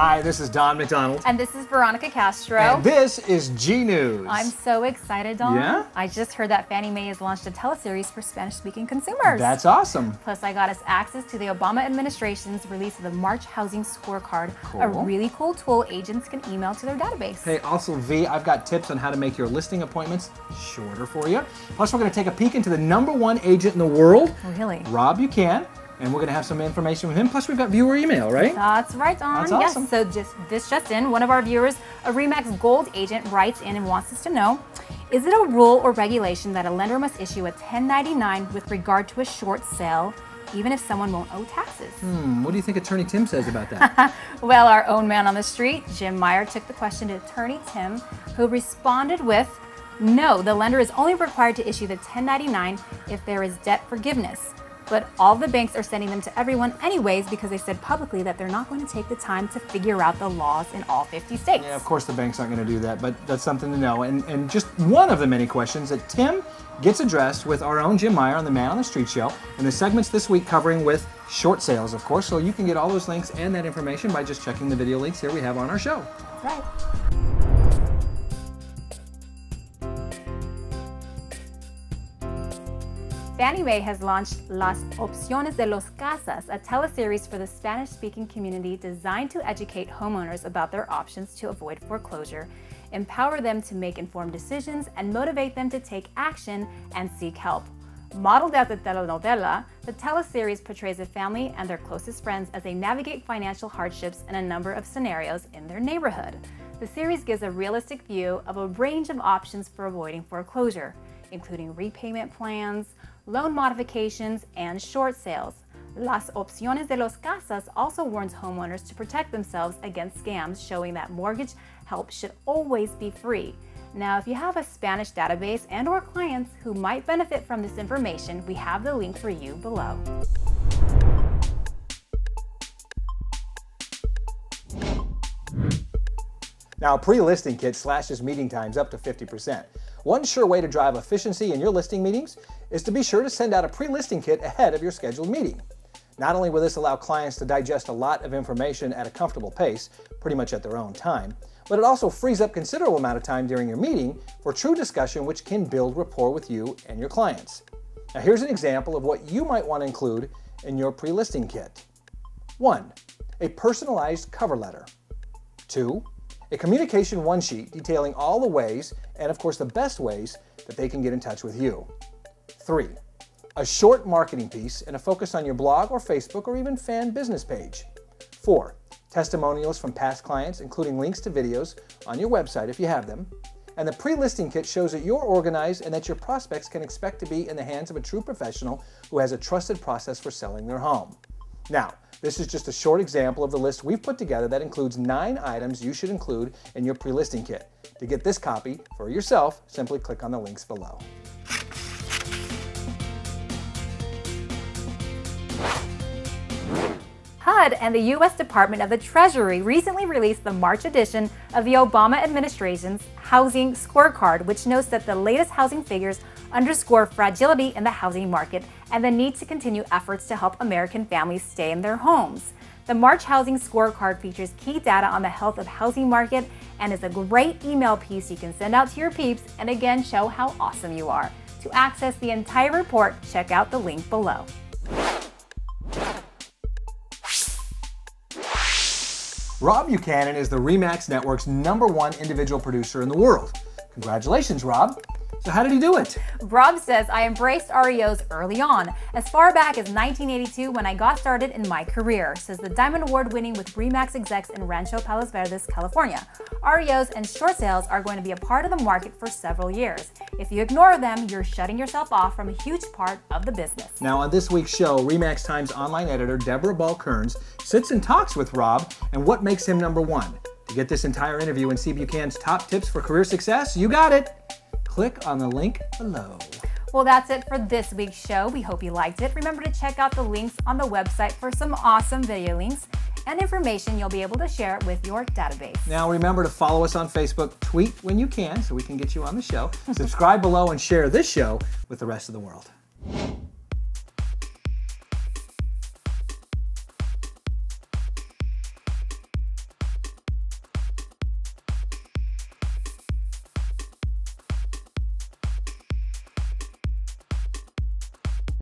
Hi, this is Don McDonald. And this is Veronica Castro. And this is G News. I'm so excited, Don. Yeah? I just heard that Fannie Mae has launched a teleseries for Spanish-speaking consumers. That's awesome. Plus, I got us access to the Obama administration's release of the March Housing Scorecard, Cool. a really cool tool agents can email to their database. Hey, also V, I've got tips on how to make your listing appointments shorter for you. Plus, we're going to take a peek into the #1 agent in the world, Really? Rob Buchan. And we're going to have some information with him. Plus, we've got viewer email, right? That's right, Don. That's awesome. Yes, so this just in, one of our viewers, a REMAX Gold agent, writes in and wants us to know, is it a rule or regulation that a lender must issue a 1099 with regard to a short sale, even if someone won't owe taxes? What do you think Attorney Tim says about that? Well, our own man on the street, Jim Meyer, took the question to Attorney Tim, who responded with, no, the lender is only required to issue the 1099 if there is debt forgiveness. But all the banks are sending them to everyone anyways because they said publicly that they're not going to take the time to figure out the laws in all 50 states. Yeah, of course the banks aren't going to do that, but that's something to know. And just one of the many questions that Tim gets addressed with our own Jim Meyer on the Man on the Street show, and the segments this week covering with short sales, of course. So you can get all those links and that information by just checking the video links here we have on our show. That's right. Fannie Mae has launched Las Opciones de los Casas, a teleseries for the Spanish-speaking community designed to educate homeowners about their options to avoid foreclosure, empower them to make informed decisions, and motivate them to take action and seek help. Modeled after the telenovela, the teleseries portrays a family and their closest friends as they navigate financial hardships in a number of scenarios in their neighborhood. The series gives a realistic view of a range of options for avoiding foreclosure, including repayment plans, loan modifications, and short sales. Las Opciones de los Casas also warns homeowners to protect themselves against scams, showing that mortgage help should always be free. Now, if you have a Spanish database and/or clients who might benefit from this information, we have the link for you below. Now, a pre-listing kit slashes meeting times up to 50%. One sure way to drive efficiency in your listing meetings is to be sure to send out a pre-listing kit ahead of your scheduled meeting. Not only will this allow clients to digest a lot of information at a comfortable pace, pretty much at their own time, but it also frees up considerable amount of time during your meeting for true discussion which can build rapport with you and your clients. Now, here's an example of what you might want to include in your pre-listing kit. 1. A personalized cover letter. 2. A communication one-sheet detailing all the ways, and of course the best ways, that they can get in touch with you. 3. A short marketing piece and a focus on your blog or Facebook or even fan business page. 4. Testimonials from past clients, including links to videos on your website if you have them. And the pre-listing kit shows that you're organized and that your prospects can expect to be in the hands of a true professional who has a trusted process for selling their home. Now, this is just a short example of the list we've put together that includes 9 items you should include in your pre-listing kit. To get this copy for yourself, simply click on the links below. HUD and the U.S. Department of the Treasury recently released the March edition of the Obama administration's Housing Scorecard, which notes that the latest housing figures underscore fragility in the housing market and the need to continue efforts to help American families stay in their homes. The March Housing Scorecard features key data on the health of the housing market and is a great email piece you can send out to your peeps and again show how awesome you are. To access the entire report, check out the link below. Rob Buchan is the REMAX Network's #1 individual producer in the world. Congratulations, Rob. So how did he do it? Rob says, I embraced REOs early on, as far back as 1982 when I got started in my career, says the Diamond Award winning with REMAX execs in Rancho Palos Verdes, California. REOs and short sales are going to be a part of the market for several years. If you ignore them, you're shutting yourself off from a huge part of the business. Now on this week's show, REMAX Times online editor Deborah Ball-Kearns sits and talks with Rob and what makes him #1. To get this entire interview and see Buchan's top tips for career success, you got it. Click on the link below. Well, that's it for this week's show. We hope you liked it. Remember to check out the links on the website for some awesome video links and information you'll be able to share with your database. Now remember to follow us on Facebook, tweet when you can so we can get you on the show, subscribe below, and share this show with the rest of the world.